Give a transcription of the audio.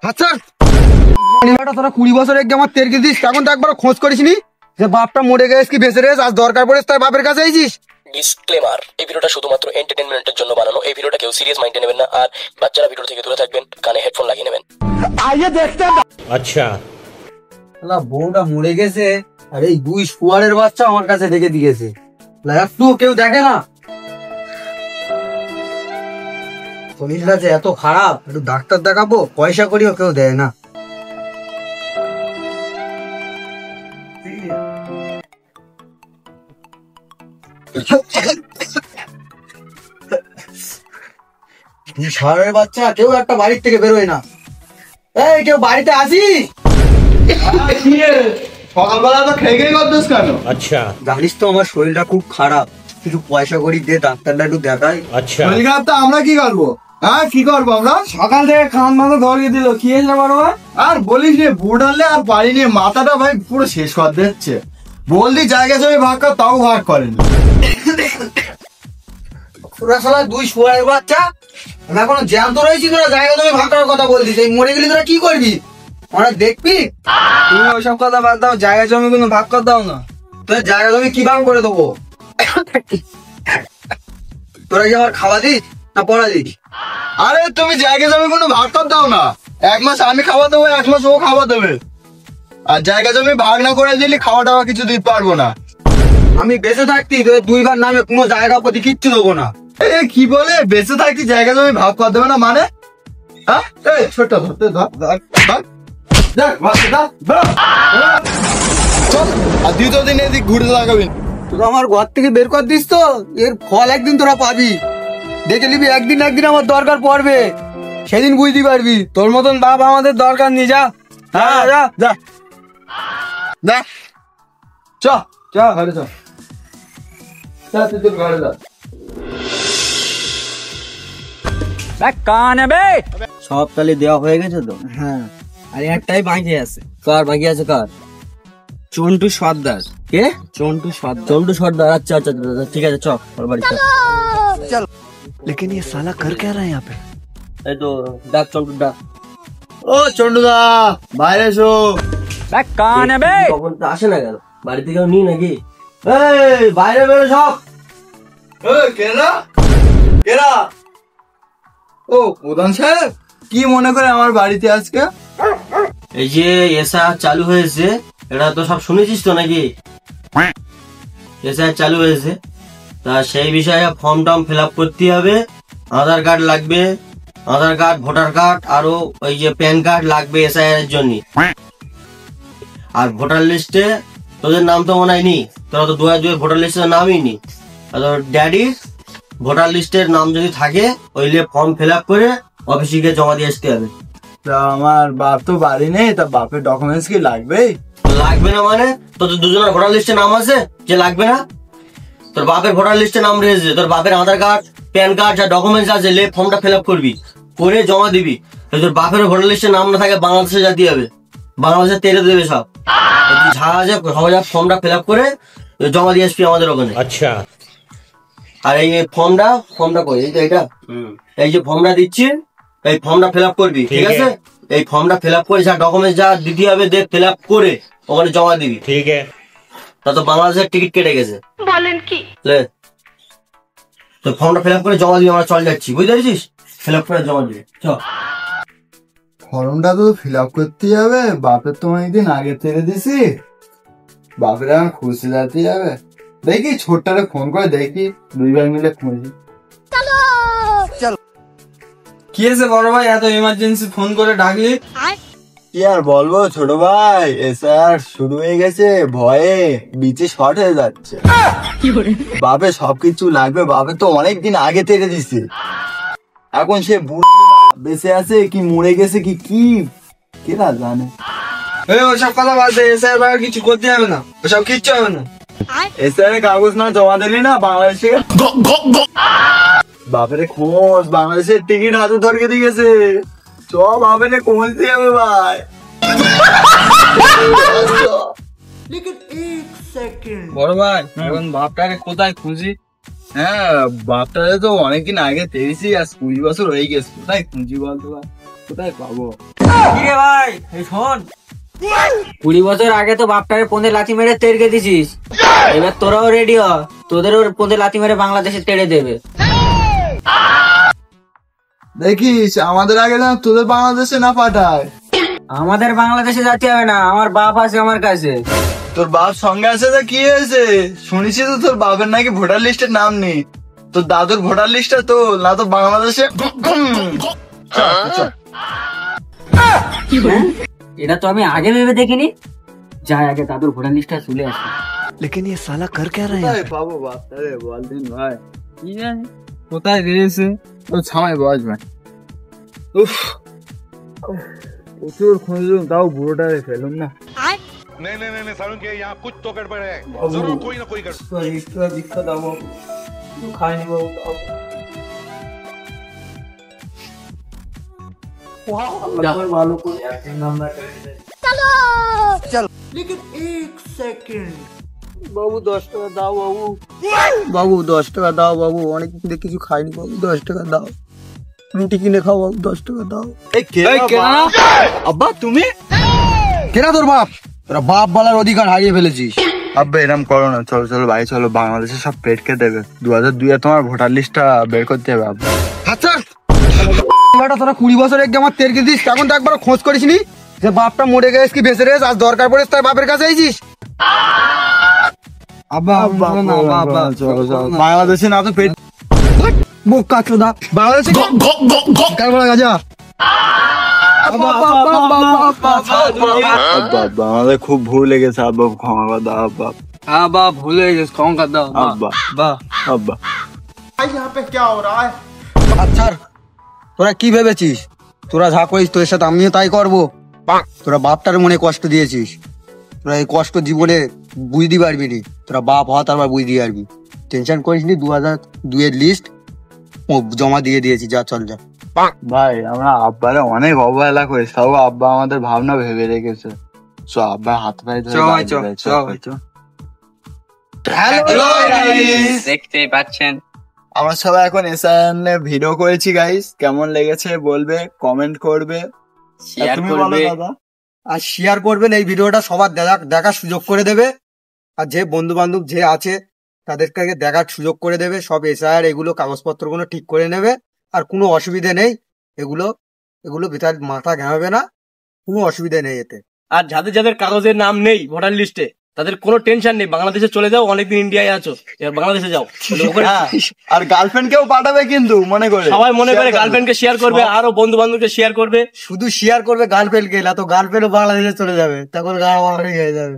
আচ্ছা তোরা 20 বছর আগে আমার তেরকে দিস, এখন তো একবার খোঁজ করিসনি যে বাপটা মরে গেছে কি বেঁচে রয়েছে, আজ দরকার পড়েছে তাই বাপের কাছে আইছিস। ডিসক্লেমার, এই ভিডিওটা শুধুমাত্র এন্টারটেইনমেন্টের জন্য বানানো। এই ভিডিওটা কেউ সিরিয়াস মাইন্ডে নেবেন না, আর বাচ্চারা ভিডিও থেকে দূরে থাকবেন, কানে হেডফোন লাগিয়ে নেবেন। আইয়ে দেখতে আচ্ছা বউটা মরে গেছে আর এই 2 শুয়ারের বাচ্চা আমার কাছে রেখে দিয়েছে, একটু কেউ দেখে না। শরীরটা যে এত খারাপ, একটু ডাক্তার দেখাবো, পয়সা করিও কেউ দেয় না। শহরের বাচ্চা কেউ একটা বাড়ির থেকে বেরোয় না। এই কেউ বাড়িতে আসি? সকালবেলা তো খেয়ে খেয়ে করতেছ কেন? আচ্ছা জানিস তো আমার শরীরটা খুব খারাপ, কিছু পয়সা করি দে, ডাক্তারটা একটু দেখাই। আচ্ছা শরীর খারাপ তো আমরা কি করবো? হ্যাঁ কি করবো আমরা? সকাল থেকে খান মাথা ধরিয়ে দিল, কি হয়েছে বাবা? আর বলিস নে, বুট আনলে আর বাড়ি নিয়ে মাথাটা ভাই পুরো শেষ করে দিচ্ছে। বললি জায়গা জমি ভাগ কর, তাও ভাগ করেন। তোরা শালা 2 শুয়ারের বাচ্চা, আমি এখনো জ্যান্ত রয়েছি, তোরা জায়গা জমি ভাগ করার কথা বলছিস। এই মরে গেলে তোরা কি করবি? ওরা দেখবি? তুমি ওইসব কথা বাদ দাও, জায়গা জমি কোনো ভাগ করে দাও না। তোর জায়গা জমি কি ভাগ করে দেবো? তোরা কি আমার খাওয়া দিস না পড়া দিস? আরে তুমি জায়গা জমি কোনো ভাগ কর দাও না, 1 মাস আমি খাওয়া দেবো, 1 মাস ও খাওয়া দেবে। আর জায়গা জমি ভাগ না করে দিলে খাওয়া টাওয়া কিছু দিতে পারবো না। আমি বেঁচে থাকতি তোদের 2 বার নামে কোনো জায়গা প্রতি কিচ্ছু দেবো না। এ কি বলে বেঁচে থাকতে জায়গা জমি ভাগ করে দেবে না মানে? হ্যাঁ এই ছোট ধরতে ধর ধর ধর। দেখ, ভাগতে দাও, ধর। চল, আর 2 দিন এদিক ঘুরে লাগাবেন। তোরা আমার ঘর থেকে বের কর দিস তো, এর ফল একদিন তোরা পাবি। দেখে নিবি একদিন একদিন আমার দরকার পড়বে, সেদিন বুঝতে পারবি। তোর মতন বাপ আমাদের দরকার নেই, যা। হ্যাঁ যা যা দেখ চ চ ঘরে চ, তুই তোর ঘরে যা। সব তাহলে দেওয়া হয়ে গেছে তো? হ্যাঁ, আর একটাই বাকি আছে। কার বাকি আছে? কার? চন্টু সর্দার। কে? চন্টু সর্দার। চন্টু সর্দার, আচ্ছা আচ্ছা আচ্ছা, ঠিক আছে, চল ওর বাড়ি চল। लेकिन ये साला कर क्या रहा है यहाँ पे? এই তো ডাক, চন্টু ডাক। ও চন্ডুদা বাইরে এসো। কখন তো আসে না, গেল বাড়িতে কেউ নি নাকি? এই বাইরে বেরো সব। কেনা কেনা? ও প্রধান সাহেব, কি মনে করে আমার বাড়িতে আজকে? এই যে এসা চালু হয়েছে, এটা তো সব শুনেছিস তো নাকি? এসা চালু হয়েছে, তা সেই বিষয়ে ফর্ম টর্ম ফিল আপ করতে হবে। আধার কার্ড লাগবে, আধার কার্ড, ভোটার কার্ড, আরো ওই যে প্যান কার্ড লাগবে এসআইআর এর জন্য। আর ভোটার লিস্টে তোদের নাম তো মনে হয় নি, তোরা তো 2002 ভোটার লিস্টের নামই নি। আর তোর ড্যাডির ভোটার লিস্টের নাম যদি থাকে, ওইলে ফর্ম ফিল আপ করে অফিসে গিয়ে জমা দিয়ে আসতে হবে। তা আমার বাপ তো বাড়ি নেই, তা বাপের ডকুমেন্টস কি লাগবে? লাগবে না মানে? তোদের দুজনের ভোটার লিস্টে নাম আছে যে লাগবে না? তোর বাপের ভোটার লিস্টে নাম রয়েছে, তোর বাপের আধার কার্ড, প্যান কার্ড, যা ডকুমেন্টস আছে, লে ফর্মটা ফিল আপ করবি, করে জমা দিবি। তোর বাপের ভোটার লিস্টে নাম না থাকে, বাংলাদেশে জাতি হবে, বাংলাদেশে তেরে দেবে সব। যা আছে সবাই ফর্মটা ফিল আপ করে জমা দিয়ে আসবি আমাদের ওখানে। আচ্ছা আর এই ফর্মটা কই? এই তো এটা, এই যে ফর্মটা দিচ্ছি, এই ফর্মটা ফিল আপ করবি, ঠিক আছে? এই ফর্মটা ফিল আপ করে যা ডকুমেন্টস যা দিতে হবে, দেখ ফিল আপ করে ওখানে জমা দিবি। ঠিক আছে। তা তো বাংলাদেশের টিকিট কেটে গেছে, বলেন কি? তো ফর্মটা ফিল আপ করে জমা দিবি, আমরা চল যাচ্ছি, বুঝতে পারছিস? ফিল আপ করে জমা দিবি, চল। ফর্মটা তো ফিল আপ করতে হবে, বাপের তো অনেকদিন আগে থেকে দিছি, বাপের এখন খুশি যাতে যাবে। দেখি ছোটটারে ফোন করে দেখি, 2 ভাই মিলে খুঁজি। কি হয়েছে বড় ভাই, এত ইমার্জেন্সি ফোন করে ডাকলি? কি আর বলবো ছোট ভাই, এসআর শুরু হয়ে গেছে, ভয়ে বিচে শর্ট হয়ে যাচ্ছে। বাপে সবকিছু লাগবে, বাপে তো অনেকদিন আগে থেকে দিছে। এখন সে বুড়ো বেঁচে আছে কি মরে গেছে কি কি কেনা জানে। ওসব কথা বাদ দে, এসআই কিছু করতে হবে না, ওসব কিচ্ছু হবে না। এসআর কাগজ না জমা দিলি না বাংলাদেশে, বাপের খোঁজ, বাংলাদেশের টিকিট হাতে ধরিয়ে দিয়ে গেছে। চ বাপের খোঁজ দিয়ে হবে ভাই। বড় ভাই এখন বাপটাকে কোথায় খুঁজি? হ্যাঁ বাপটারে তো অনেকদিন আগে তেইছি, আর 20 বছর হয়ে গেছে, কোথায় খুঁজি বলতো ভাই, কোথায় পাবো? কিরে ভাই এই শোন, 20 বছর আগে তো বাপটারে পোঁদে লাথি মেরে তেড়কে দিছিস, এবার তোরাও রেডি হ, তোদেরও পোঁদে লাথি মেরে বাংলাদেশে তেড়ে দেবে। দেখিস আমাদের আগে না তোদের বাংলাদেশে না পাঠায়। আমাদের বাংলাদেশে যেতে হবে না, আমার বাপ আছে আমার কাছে। তোর বাপ সঙ্গে আছে তো কি হয়েছে? শুনেছি তো তোর বাপের নাকি ভোটার লিস্টের নাম নেই। তোর দাদুর ভোটার লিস্টটা তো না তো বাংলাদেশে। এটা তো আমি আগে ভেবে দেখিনি, যাই আগে দাদুর ভোটার লিস্টটা চলে আসে। लेकिन ये साला कर क्या रहा है यहाँ पे? বাবু বাপ রে বল দিন ভাই। কি জানি কোথায় রয়েছে তো ছামাই বসবে। উফ, প্রচুর খুঁজলুম তাও বুড়োটারে ফেলুম না। नहीं नहीं नहीं नहीं सारुण के यहाँ कुछ तो गड़बड़ है जरूर कोई ना कोई गड़बड़ দীক্ষা দাও, খাইনি বাবু। ভালো করে বাবু 10 টাকা দাও বাবু, বাবু 10 টাকা দাও বাবু, অনেক দিন থেকে কিছু খাইনি বাবু, 10 টাকা দাও, রুটি কিনে খাও বাবু, 10 টাকা দাও। এই কেনা আব্বা তুমি? কেনা তোর বাপ? তোরা বাপ বলার অধিকার হারিয়ে ফেলেছিস। আব্বা এরম করো না, চলো চলো ভাই চলো, বাংলাদেশে সব পেটকে দেবে। 2002 এ তোমার ভোটার লিস্টটা বের করতে হবে আব্বা। আচ্ছা তোরা 20 বছর আগে আমার তেরকে দিস, তখন তো একবার খোঁজ করিসনি যে বাপটা মরে গেছে কি বেঁচে রয়েছে, আজ দরকার পড়েছে তাই বাপের কাছে আইছিস। আব্বা আব্বা না বাবা, চলো চলো, বাংলাদেশে না তো পেট বোকা চোদা, বাংলাদেশে কার বলা গাজা। আব্বা আব্বা আমাদের খুব ভুল লেগেছে আব্বা, ক্ষমা করে দাও আব্বা। হ্যাঁ বাপ ভুলে গেছিস, ক্ষমা দাও আব্বা বাহ। আব্বা আচ্ছা তোরা কি ভেবেছিস তোরা যা করিস তোর সাথে আমিও তাই করবো? তোরা বাপটার মনে কষ্ট দিয়েছিস, তোরা এই কষ্ট জীবনে বুঝতে পারবি নি, তোরা বাপ হওয়া তারপর বুঝতে পারবি। টেনশন করিস নি, 2002 এর লিস্ট জমা দিয়ে দিয়েছি, যা চল যা। ভাই আমরা আব্বারে অনেক অবহেলা করেছি, তাও আব্বা আমাদের ভাবনা ভেবে রেখেছে। চো আব্বা হাত পায়ে ধরে বাড়ি যাই, দেখতেই পাচ্ছেন আমরা সবাই এখন এসআইএন ভিডিও করেছি গাইস, কেমন লেগেছে বলবে, কমেন্ট করবে, শেয়ার তুমি বলো করবে। দাদা। আর শেয়ার করবেন, এই ভিডিওটা সবার দেখার সুযোগ করে দেবে, আর যে বন্ধু বান্ধব যে আছে তাদেরকে দেখার সুযোগ করে দেবে। সব এসআইআর এগুলো কাগজপত্রগুলো ঠিক করে নেবে, আর কোনো অসুবিধা নেই, এগুলো ভিতর মাথা ঘামাবে না, কোনো অসুবিধা নেই এতে। আর যাদের যাদের কাগজের নাম নেই ভোটার লিস্টে তাদের কোনো টেনশন নেই, বাংলাদেশে চলে যাও, অনেকদিন ইন্ডিয়ায় আছো, এবার বাংলাদেশে যাও। হ্যাঁ, আর গার্লফ্রেন্ড কেও পাঠাবে কিন্তু মনে করে, সবাই মনে করে গার্লফ্রেন্ডকে শেয়ার করবে, আরো বন্ধু বান্ধবকে শেয়ার করবে। শুধু শেয়ার করবে গার্লফ্রেন্ড কে, না তো গার্লফ্রেন্ডও বাংলাদেশে চলে যাবে, তখন গা হয়ে যাবে।